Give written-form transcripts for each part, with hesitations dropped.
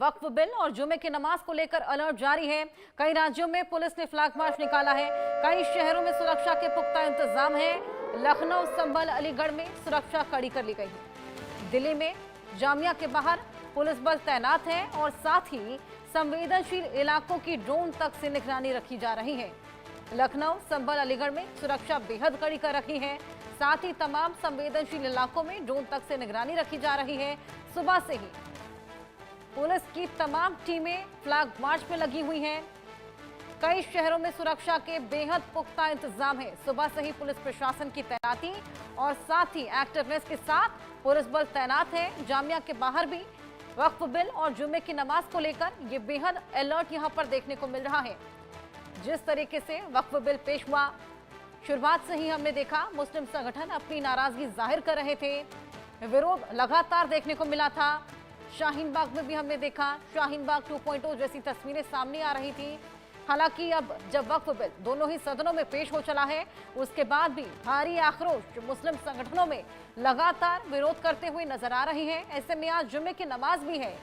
वक्फ bill और जुमे की नमाज को लेकर अलर्ट जारी है। कई राज्यों में पुलिस ने फ्लैग मार्च निकाला है। कई शहरों में सुरक्षा के पुख्ता इंतजाम है। लखनऊ, संभल, अलीगढ़ में सुरक्षा कड़ी कर ली गई है। दिल्ली में जामिया के बाहर पुलिस बल तैनात है और साथ ही संवेदनशील इलाकों की ड्रोन तक से निगरानी रखी जा रही है। लखनऊ, संभल, अलीगढ़ में सुरक्षा बेहद कड़ी कर रखी है। साथ ही तमाम संवेदनशील इलाकों में ड्रोन तक से निगरानी रखी जा रही है। सुबह से ही पुलिस की तमाम टीमें फ्लैग मार्च में लगी हुई हैं। कई शहरों में सुरक्षा के बेहद पुख्ता इंतजाम है। सुबह से ही पुलिस प्रशासन की तैनाती और साथ ही एक्टिवनेस के साथ पुलिस बल तैनात है। जामिया के बाहर भी वक्फ बिल और जुमे की नमाज को लेकर ये बेहद अलर्ट यहां पर देखने को मिल रहा है। जिस तरीके से वक्फ बिल पेश हुआ, शुरुआत से ही हमने देखा मुस्लिम संगठन अपनी नाराजगी जाहिर कर रहे थे। विरोध लगातार देखने को मिला था। शाहीन बाग में भी हमने देखा शाहीन बाग 2.0 जैसी तस्वीरें सामने आ रही थी। हालांकि अब जब वक्फ बिल दोनों ही सदनों में पेश हो चला है, उसके बाद भी भारी आक्रोश मुस्लिम संगठनों में लगातार विरोध करते हुए नजर आ रही है। ऐसे में आज जुमे की नमाज भी है।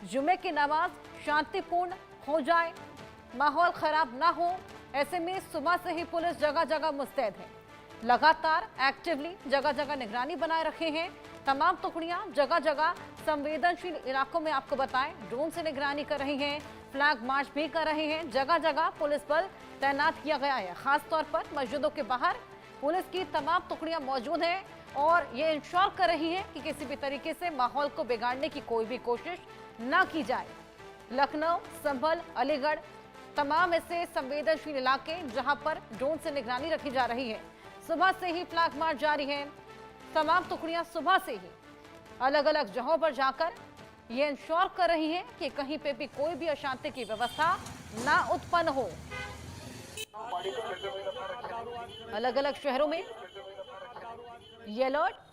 जुमे की नमाज शांतिपूर्ण हो जाए, माहौल खराब ना हो, ऐसे में सुबह से ही पुलिस जगह जगह मुस्तैद है। लगातार एक्टिवली जगह जगह निगरानी बनाए रखे हैं। तमाम टुकड़ियां जगह जगह संवेदनशील इलाकों में आपको बताएं ड्रोन से निगरानी कर रही हैं, फ्लैग मार्च भी कर रहे हैं। जगह जगह पुलिस बल तैनात किया गया है। खासतौर पर मस्जिदों के बाहर पुलिस की तमाम टुकड़ियां मौजूद हैं और ये इंश्योर कर रही है कि किसी भी तरीके से माहौल को बिगाड़ने की कोई भी कोशिश न की जाए। लखनऊ, संभल, अलीगढ़ तमाम ऐसे संवेदनशील इलाके जहां पर ड्रोन से निगरानी रखी जा रही है। सुबह से ही फ्लैग मार्च जारी है। तमाम टुकड़ियां सुबह से ही अलग अलग जगहों पर जाकर ये इंश्योर कर रही हैं कि कहीं पे भी कोई भी अशांति की व्यवस्था ना उत्पन्न हो। अलग अलग शहरों में ये अलर्ट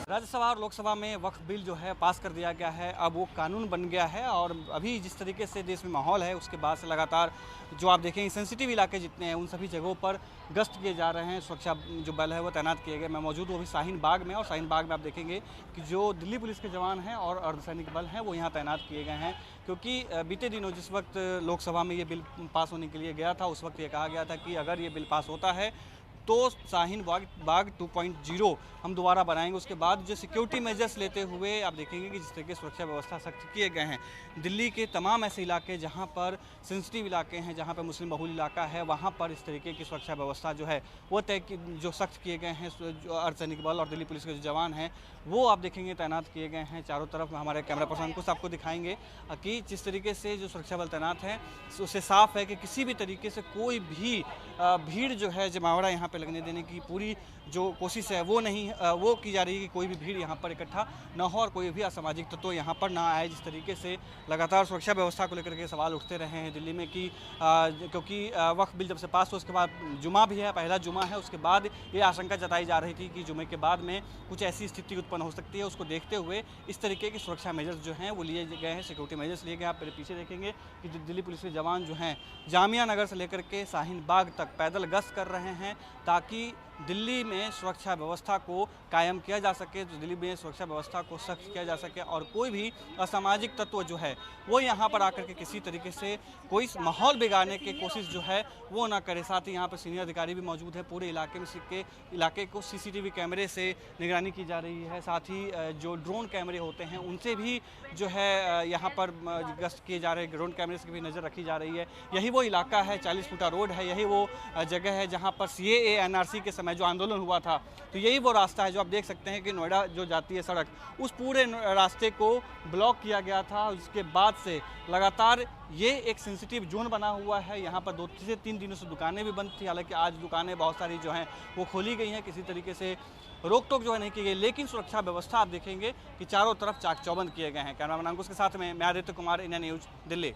राज्यसभा और लोकसभा में वक्फ बिल जो है पास कर दिया गया है। अब वो कानून बन गया है और अभी जिस तरीके से देश में माहौल है, उसके बाद से लगातार जो आप देखेंगे सेंसिटिव इलाके जितने हैं उन सभी जगहों पर गश्त किए जा रहे हैं। सुरक्षा जो बल है वो तैनात किए गए। मैं मौजूद हूँ अभी शाहीन बाग में और शाहीन बाग में आप देखेंगे कि जो दिल्ली पुलिस के जवान हैं और अर्धसैनिक बल हैं वो यहाँ तैनात किए गए हैं। क्योंकि बीते दिनों जिस वक्त लोकसभा में ये बिल पास होने के लिए गया था, उस वक्त ये कहा गया था कि अगर ये बिल पास होता है तो शाहीन बाग 2.0 हम दोबारा बनाएंगे। उसके बाद जो सिक्योरिटी मेजर्स लेते हुए आप देखेंगे कि जिस तरह की सुरक्षा व्यवस्था सख्त किए गए हैं। दिल्ली के तमाम ऐसे इलाके जहां पर सेंसिटिव इलाके हैं, जहां पर मुस्लिम बहुल इलाका है, वहां पर इस तरीके की सुरक्षा व्यवस्था जो है वो जो सख्त किए गए हैं। जो अर्धसैनिक बल और दिल्ली पुलिस के जो जवान हैं वो आप देखेंगे तैनात किए गए हैं चारों तरफ। हमारे कैमरा पर्सन कुछ आपको दिखाएंगे कि जिस तरीके से जो सुरक्षा बल तैनात है उससे साफ है कि किसी भी तरीके से कोई भी भीड़ जो है जमावड़ा यहाँ पे लगने देने की पूरी जो कोशिश है वो की जा रही है कि कोई भी भीड़ यहाँ पर इकट्ठा न हो और कोई भी असामाजिक तत्व यहाँ पर ना आए। जिस तरीके से लगातार सुरक्षा व्यवस्था को लेकर के सवाल उठते रहे हैं दिल्ली में कि क्योंकि वक्फ बिल जब से पास हुआ उसके बाद जुमा भी है, पहला जुमा है, उसके बाद ये आशंका जताई जा रही थी कि जुमे के बाद में कुछ ऐसी स्थिति उत्पन्न हो सकती है। उसको देखते हुए इस तरीके की सुरक्षा मेजर्स जो हैं वो लिए गए हैं, सिक्योरिटी मेजर्स लिए गए। आप मेरे पीछे देखेंगे कि दिल्ली पुलिस के जवान जो हैं जामिया नगर से लेकर के शाहीन बाग तक पैदल गश्त कर रहे हैं ताकि दिल्ली में सुरक्षा व्यवस्था को कायम किया जा सके, तो दिल्ली में सुरक्षा व्यवस्था को सख्त किया जा सके और कोई भी असामाजिक तत्व जो है वो यहाँ पर आकर के किसी तरीके से कोई माहौल बिगाड़ने की कोशिश जो है वो ना करे। साथ ही यहाँ पर सीनियर अधिकारी भी मौजूद है। पूरे इलाके को सीसीटीवी कैमरे से निगरानी की जा रही है। साथ ही जो ड्रोन कैमरे होते हैं उनसे भी जो है यहाँ पर गश्त किए जा रहे हैं, ड्रोन कैमरे से भी नज़र रखी जा रही है। यही वो इलाका है, 40 फुटा रोड है, यही वो जगह है जहाँ पर CAA NRC के समय जो आंदोलन हुआ था। तो यही वो रास्ता है जो आप देख सकते हैं कि नोएडा जो जाती है सड़क, उस पूरे रास्ते को ब्लॉक किया गया था। उसके बाद से लगातार ये एक सेंसिटिव जोन बना हुआ है। यहाँ पर 2 से 3 दिनों से दुकानें भी बंद थी। हालांकि आज दुकानें बहुत सारी जो हैं वो खोली गई हैं, किसी तरीके से रोक टोक जो है नहीं की गई, लेकिन सुरक्षा व्यवस्था आप देखेंगे कि चारों तरफ चाक चौबंद किए गए हैं। कैमरामैन अंकुश के साथ में मैं आदित्य कुमार, इंडिया न्यूज, दिल्ली।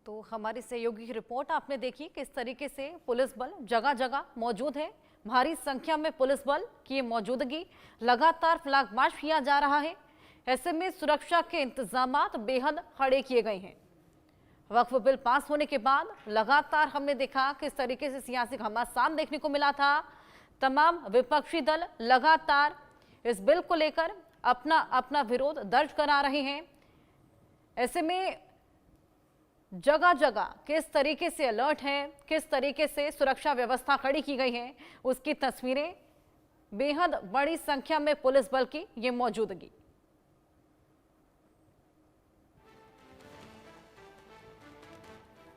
तो हमारी सहयोगी की रिपोर्ट आपने देखी किस तरीके से पुलिस बल जगह जगह मौजूद है। भारी संख्या में पुलिस बल की मौजूदगी, लगातार फ्लैग मार्च किया जा रहा है। ऐसे में सुरक्षा के इंतजामात बेहद कड़े किए गए हैं। वक्फ बिल पास होने के बाद लगातार हमने देखा किस तरीके से सियासी घमासान देखने को मिला था। तमाम विपक्षी दल लगातार इस बिल को लेकर अपना अपना विरोध दर्ज करा रहे हैं। ऐसे में जगह जगह किस तरीके से अलर्ट है, किस तरीके से सुरक्षा व्यवस्था खड़ी की गई है, उसकी तस्वीरें, बेहद बड़ी संख्या में पुलिस बल की ये मौजूदगी।